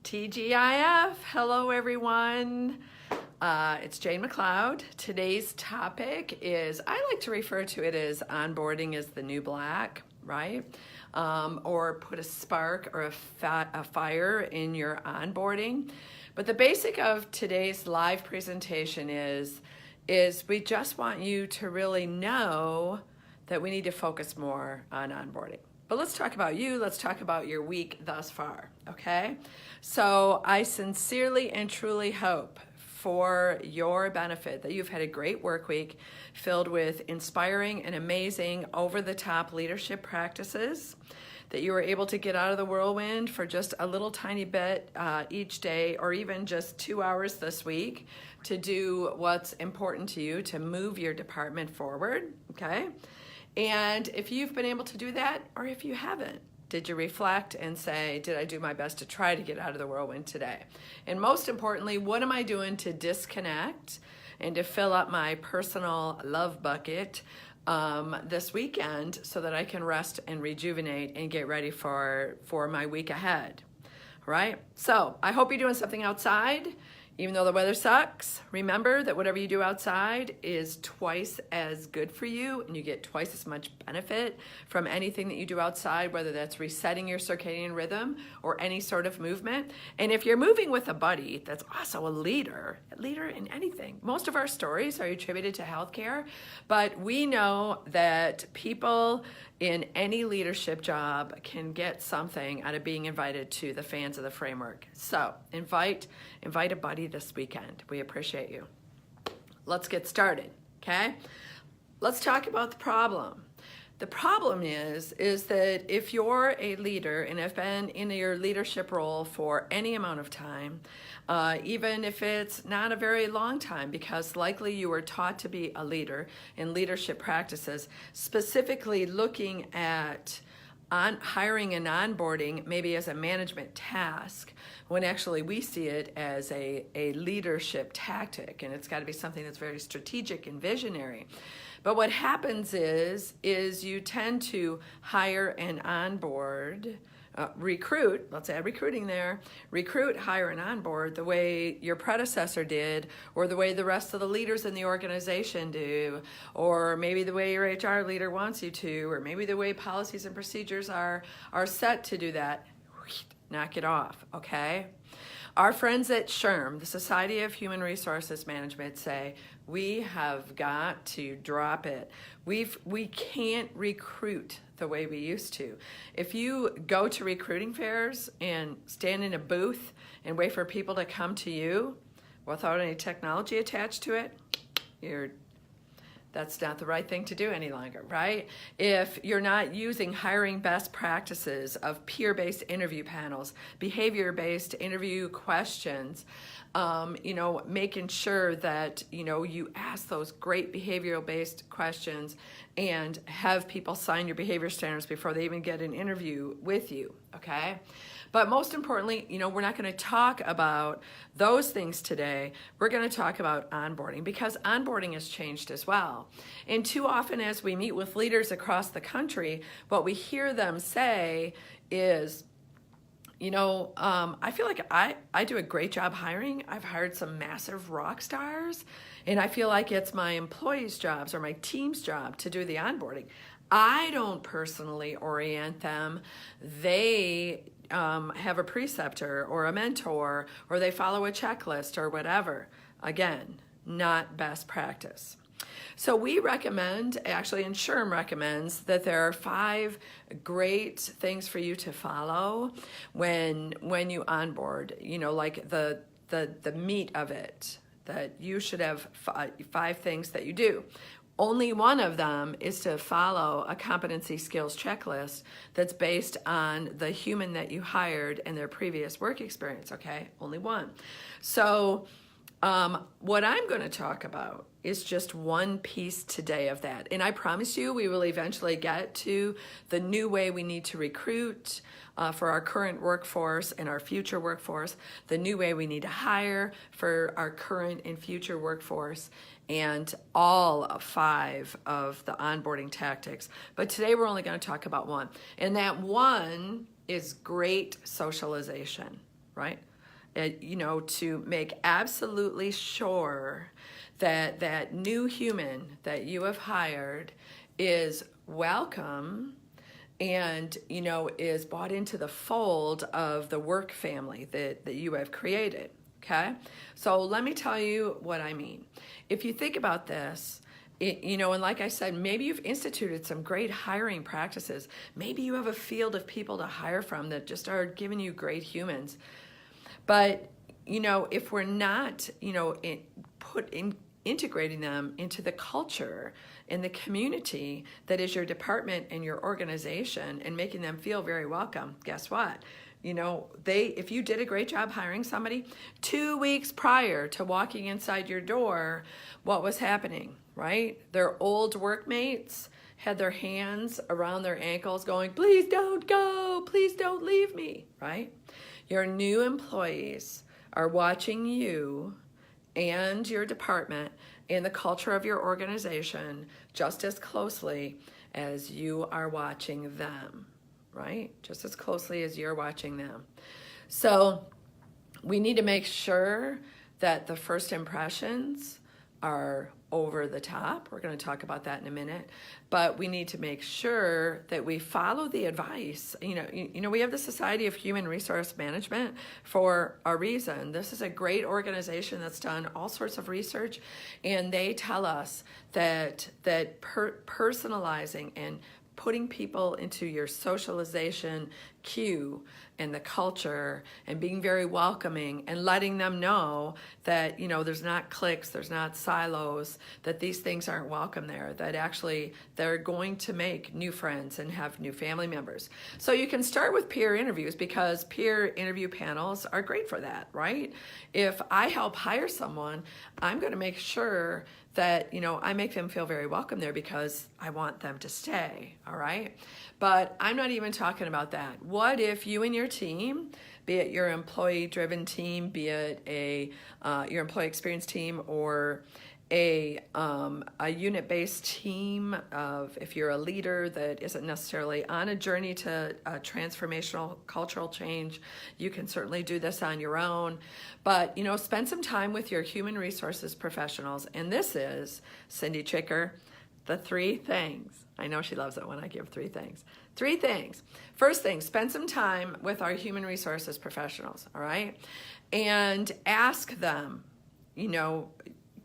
TGIF, hello everyone. It's Jane McLeod. Today's topic is, I like to refer to it as onboarding is the new black, right? Or put a spark or a fire in your onboarding. But the basic of today's live presentation is we just want you to really know that we need to focus more on onboarding. But let's talk about you. Let's talk about your week thus far, okay? So I sincerely and truly hope for your benefit that you've had a great work week filled with inspiring and amazing over-the-top leadership practices, that you were able to get out of the whirlwind for just a little tiny bit each day, or even just 2 hours this week to do what's important to you to move your department forward, okay? And if you've been able to do that, or if you haven't, did you reflect and say, did I do my best to try to get out of the whirlwind today? And most importantly, what am I doing to disconnect and to fill up my personal love bucket this weekend so that I can rest and rejuvenate and get ready for my week ahead, right? So I hope you're doing something outside. Even though the weather sucks, remember that whatever you do outside is twice as good for you, and you get twice as much benefit from anything that you do outside, whether that's resetting your circadian rhythm or any sort of movement. And if you're moving with a buddy that's also a leader in anything. Most of our stories are attributed to healthcare, but we know that people in any leadership job can get something out of being invited to the Fans of the Framework. So invite a buddy this weekend. We appreciate you. Let's get started, okay? Let's talk about the problem. The problem is that if you're a leader and have been in your leadership role for any amount of time, even if it's not a very long time, because likely you were taught to be a leader in leadership practices, specifically looking at hiring and onboarding maybe as a management task, when actually we see it as a leadership tactic, and it's got to be something that's very strategic and visionary. But what happens is you tend to hire and onboard, recruit, let's add recruiting there, recruit, hire, and onboard the way your predecessor did, or the way the rest of the leaders in the organization do, or maybe the way your HR leader wants you to, or maybe the way policies and procedures are set to do that. Knock it off, okay? Our friends at SHRM, the Society of Human Resources Management, say we have got to drop it. We can't recruit the way we used to. If you go to recruiting fairs and stand in a booth and wait for people to come to you without any technology attached to it, that's not the right thing to do any longer, right? If you're not using hiring best practices of peer-based interview panels, behavior-based interview questions, making sure that, you ask those great behavioral-based questions and have people sign your behavior standards before they even get an interview with you, okay? But most importantly, we're not going to talk about those things today. We're going to talk about onboarding, because onboarding has changed as well. And too often as we meet with leaders across the country, what we hear them say is, I feel like I do a great job hiring. I've hired some massive rock stars, and I feel like it's my employees' jobs or my team's job to do the onboarding. I don't personally orient them. They have a preceptor or a mentor, or they follow a checklist or whatever. Again, not best practice. So we recommend, actually, and SHRM recommends, that there are 5 great things for you to follow when you onboard, like the meat of it, that you should have 5 things that you do. Only one of them is to follow a competency skills checklist that's based on the human that you hired and their previous work experience, okay? Only one. So what I'm going to talk about is just one piece today of that. And I promise you we will eventually get to the new way we need to recruit for our current workforce and our future workforce, the new way we need to hire for our current and future workforce, and all 5 of the onboarding tactics. But today we're only going to talk about one. And that one is great socialization, right? to make absolutely sure that that new human that you have hired is welcome and, is brought into the fold of the work family that you have created, okay? So let me tell you what I mean. If you think about this, and like I said, maybe you've instituted some great hiring practices. Maybe you have a field of people to hire from that just are giving you great humans. But, if we're not, integrating them into the culture in the community that is your department and your organization and making them feel very welcome, guess what? If you did a great job hiring somebody 2 weeks prior to walking inside your door, what was happening, right? Their old workmates had their hands around their ankles going, please don't go, please don't leave me, right? Your new employees are watching you and your department and the culture of your organization just as closely as you are watching them, right? Just as closely as you're watching them. So we need to make sure that the first impressions are over the top. We're going to talk about that in a minute, but we need to make sure that we follow the advice. We have the Society of Human Resource Management for a reason. This is a great organization that's done all sorts of research, and they tell us that personalizing and putting people into your socialization queue and the culture and being very welcoming and letting them know that, there's not cliques, there's not silos, that these things aren't welcome there, that actually they're going to make new friends and have new family members. So you can start with peer interviews because peer interview panels are great for that, right? If I help hire someone, I'm going to make sure that, I make them feel very welcome there because I want them to stay, all right? But I'm not even talking about that. What if you and your team, be it your employee-driven team, be it your employee experience team, or a unit-based team of, if you're a leader that isn't necessarily on a journey to a transformational cultural change, you can certainly do this on your own. But, spend some time with your human resources professionals. And this is Cindy Chicker, the 3 things. I know she loves it when I give 3 things. 3 things. First thing, spend some time with our human resources professionals, all right? And ask them,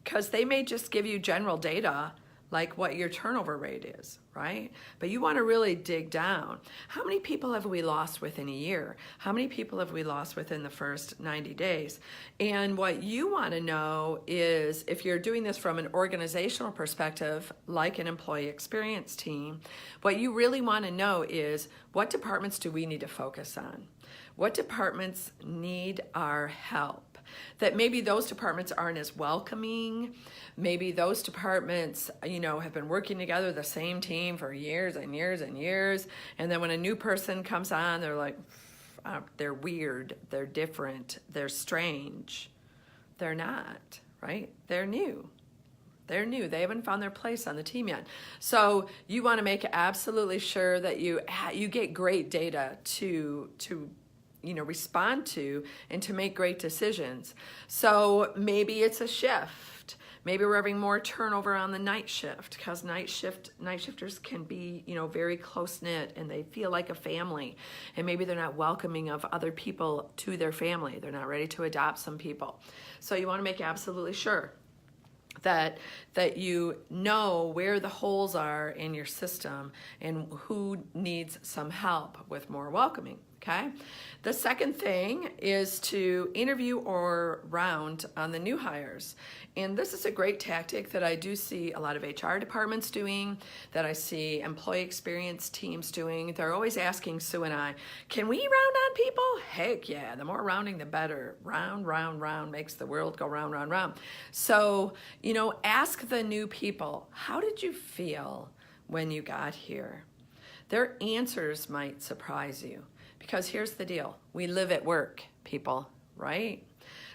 because they may just give you general data like what your turnover rate is, right? But you want to really dig down. How many people have we lost within a year? How many people have we lost within the first 90 days? And what you want to know is, if you're doing this from an organizational perspective, like an employee experience team, what you really want to know is, what departments do we need to focus on? What departments need our help? That maybe those departments aren't as welcoming. Maybe those departments, have been working together, the same team for years and years and years. And then when a new person comes on, they're like, they're weird, they're different, they're strange. They're not, right? They're new. They're new. They haven't found their place on the team yet. So you want to make absolutely sure that you get great data to respond to and to make great decisions. So maybe it's a shift. Maybe we're having more turnover on the night shift because night shifters can be, very close-knit and they feel like a family. And maybe they're not welcoming of other people to their family. They're not ready to adopt some people. So you want to make absolutely sure that you know where the holes are in your system and who needs some help with more welcoming. Okay. The second thing is to interview or round on the new hires. And this is a great tactic that I do see a lot of HR departments doing, that I see employee experience teams doing. They're always asking Sue and I, can we round on people? Heck yeah, the more rounding, the better. Round, round, round makes the world go round, round, round. So, ask the new people, how did you feel when you got here? Their answers might surprise you. Because here's the deal, we live at work, people, right?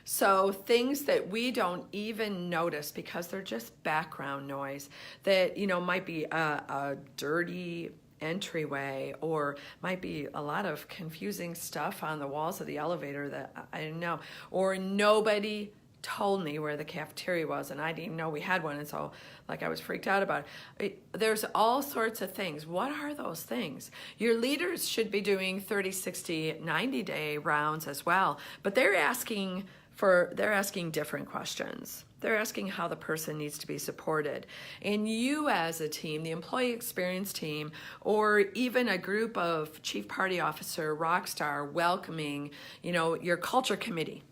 So things that we don't even notice because they're just background noise that, might be a dirty entryway, or might be a lot of confusing stuff on the walls of the elevator that I didn't know, or nobody told me where the cafeteria was and I didn't even know we had one, and so like I was freaked out about it. There's all sorts of things. What are those things? Your leaders should be doing 30, 60, 90-day rounds as well, but they're asking different questions. They're asking how the person needs to be supported. And you as a team, the employee experience team, or even a group of chief party officer, ROCKSTAR, welcoming, your culture committee.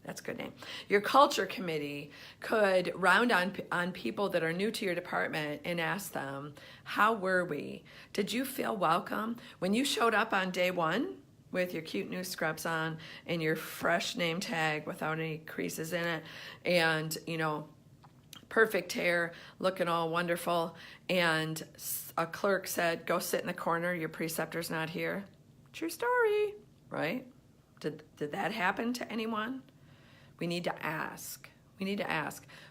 That's a good name. Your culture committee could round on people that are new to your department and ask them, how were we? Did you feel welcome? When you showed up on day one with your cute new scrubs on and your fresh name tag without any creases in it, and, perfect hair, looking all wonderful, and a clerk said, go sit in the corner, your preceptor's not here. True story, right? Did that happen to anyone? We need to ask.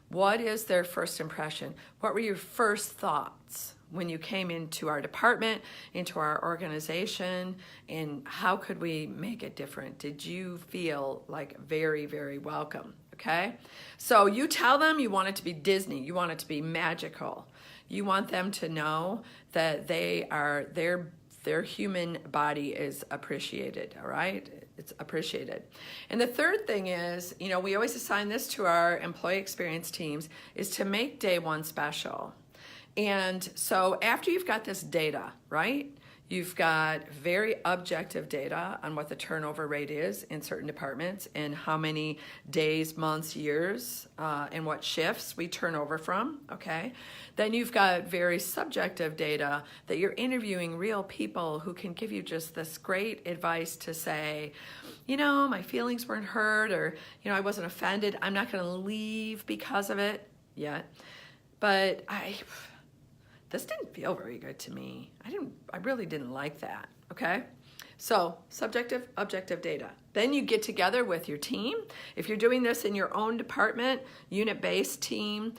What is their first impression? What were your first thoughts when you came into our department, into our organization, and how could we make it different? Did you feel like very, very welcome? Okay? So you tell them you want it to be Disney. You want it to be magical. You want them to know that their human body is appreciated, all right? It's appreciated. And the third thing is, we always assign this to our employee experience teams, is to make day one special. And so after you've got this data, right? You've got very objective data on what the turnover rate is in certain departments and how many days, months, years, and what shifts we turn over from, okay? Then you've got very subjective data that you're interviewing real people who can give you just this great advice to say, my feelings weren't hurt, or, I wasn't offended. I'm not gonna leave because of it yet, but this didn't feel very good to me. I really didn't like that, okay? So subjective, objective data. Then you get together with your team. If you're doing this in your own department, unit-based team,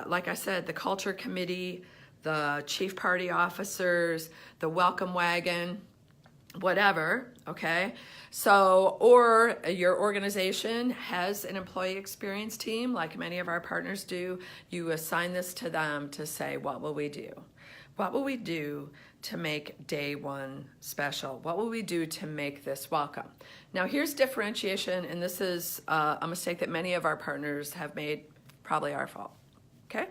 like I said, the culture committee, the chief party officers, the welcome wagon, whatever, okay? So, or your organization has an employee experience team, like many of our partners do. You assign this to them to say, what will we do? What will we do to make day one special? What will we do to make this welcome? Now, here's differentiation, and this is a mistake that many of our partners have made, probably our fault, okay?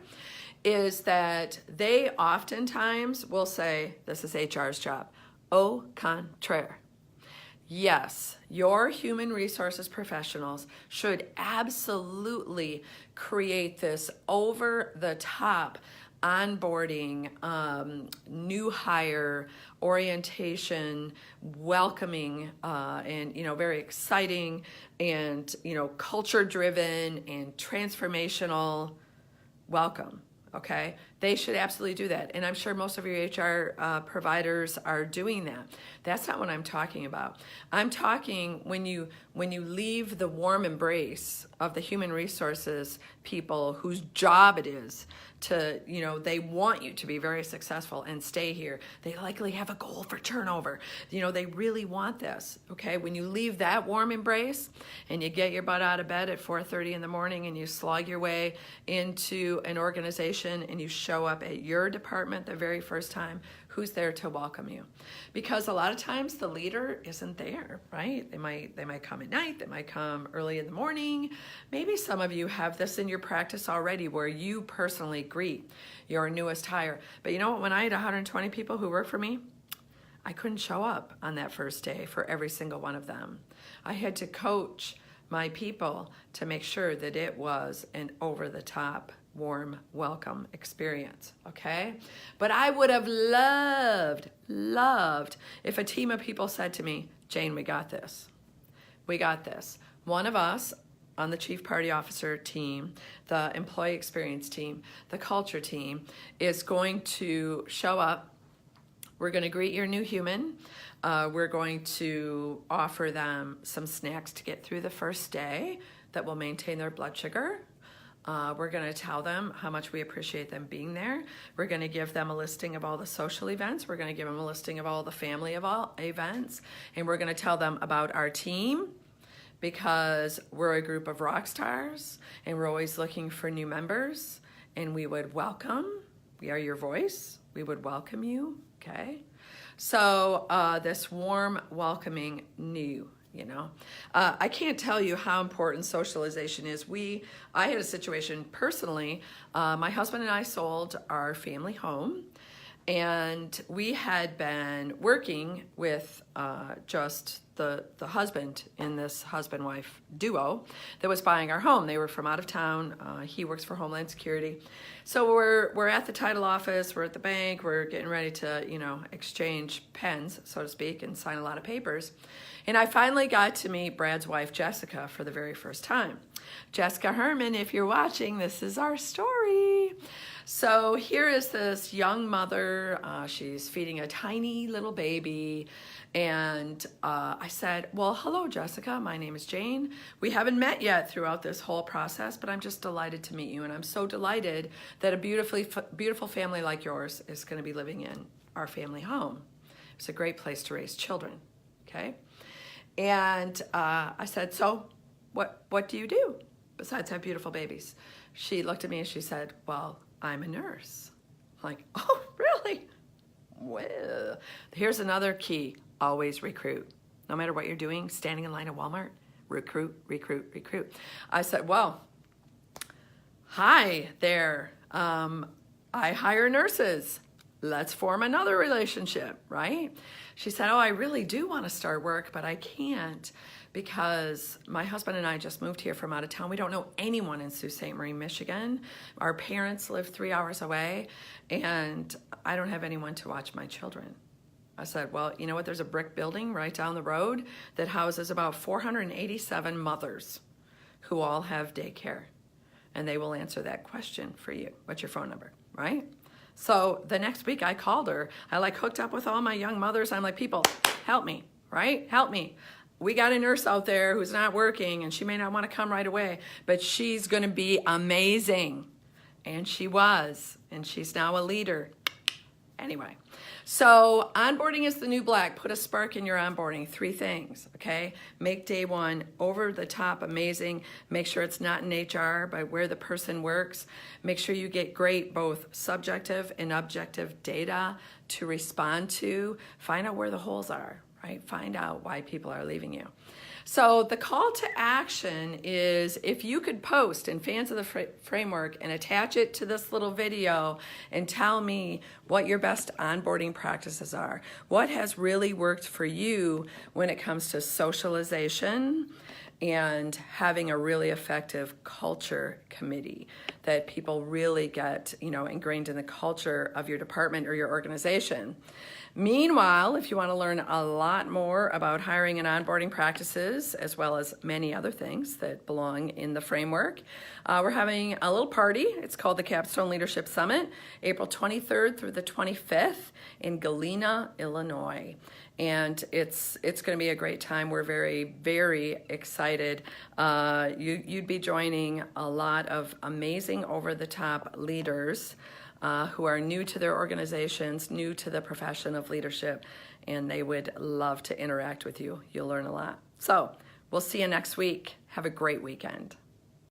Is that they oftentimes will say, this is HR's job. Au contraire. Yes, your human resources professionals should absolutely create this over-the-top onboarding, new hire, orientation, welcoming, and very exciting, and culture-driven and transformational welcome. Okay, they should absolutely do that, and I'm sure most of your HR providers are doing that. That's not what I'm talking about. I'm talking when you leave the warm embrace of the human resources people whose job it is to, they want you to be very successful and stay here. They likely have a goal for turnover. They really want this, okay? When you leave that warm embrace and you get your butt out of bed at 4:30 in the morning and you slog your way into an organization and you show up at your department the very first time, who's there to welcome you? Because a lot of times the leader isn't there, right? They might come at night, they might come early in the morning. Maybe some of you have this in your practice already where you personally greet your newest hire. But you know what, when I had 120 people who work for me, I couldn't show up on that first day for every single one of them. I had to coach my people to make sure that it was an over-the-top warm welcome experience, okay? But I would have loved if a team of people said to me, Jane, we got this. We got this. One of us on the chief party officer team, the employee experience team, the culture team is going to show up. We're going to greet your new human. We're going to offer them some snacks to get through the first day that will maintain their blood sugar. We're going to tell them how much we appreciate them being there. We're going to give them a listing of all the social events. We're going to give them a listing of all the family events. And we're going to tell them about our team, because we're a group of rock stars and we're always looking for new members, and we would welcome, we are your voice, we would welcome you, okay? So this warm, welcoming new, you know. I can't tell you how important socialization is. I had a situation personally, my husband and I sold our family home, and we had been working with just the husband in this husband-wife duo that was buying our home. They were from out of town. He works for Homeland Security. So we're at the title office, we're at the bank, we're getting ready to, you know, exchange pens, so to speak, and sign a lot of papers. And I finally got to meet Brad's wife, Jessica, for the very first time. Jessica Herman, if you're watching, this is our story. So here is this young mother. She's feeding a tiny little baby. And I said, well, hello, Jessica. My name is Jane. We haven't met yet throughout this whole process, but I'm just delighted to meet you. And I'm so delighted that a beautiful family like yours is going to be living in our family home. It's a great place to raise children, okay? And I said, so what do you do besides have beautiful babies? She looked at me and she said, well, I'm a nurse. I'm like, oh, really? Well, here's another key. Always recruit. No matter what you're doing, standing in line at Walmart, recruit, recruit, recruit. I said, well, hi there. I hire nurses. Let's form another relationship, right? She said, oh, I really do want to start work, but I can't because my husband and I just moved here from out of town. We don't know anyone in Sault Ste. Marie, Michigan. Our parents live 3 hours away, and I don't have anyone to watch my children. I said, well, you know what? There's a brick building right down the road that houses about 487 mothers who all have daycare, and they will answer that question for you. What's your phone number, right? So the next week I called her. I hooked up with all my young mothers. I'm like, people, help me, right? Help me. We got a nurse out there who's not working, and she may not want to come right away, but she's going to be amazing. And she was, and she's now a leader. Anyway, so onboarding is the new black. Put a spark in your onboarding. 3 things, okay? Make day one over the top amazing. Make sure it's not in HR, but where the person works. Make sure you get great both subjective and objective data to respond to. Find out where the holes are, right? Find out why people are leaving you. So the call to action is, if you could post in Fans of the Framework and attach it to this little video and tell me what your best onboarding practices are. What has really worked for you when it comes to socialization and having a really effective culture committee that people really get, you know, ingrained in the culture of your department or your organization. Meanwhile, if you want to learn a lot more about hiring and onboarding practices, as well as many other things that belong in the framework, we're having a little party. It's called the Capstone Leadership Summit, April 23rd through the 25th in Galena, Illinois. And it's going to be a great time. We're very, very excited. You'd be joining a lot of amazing over-the-top leaders who are new to their organizations, new to the profession of leadership, and they would love to interact with you. You'll learn a lot. So we'll see you next week. Have a great weekend.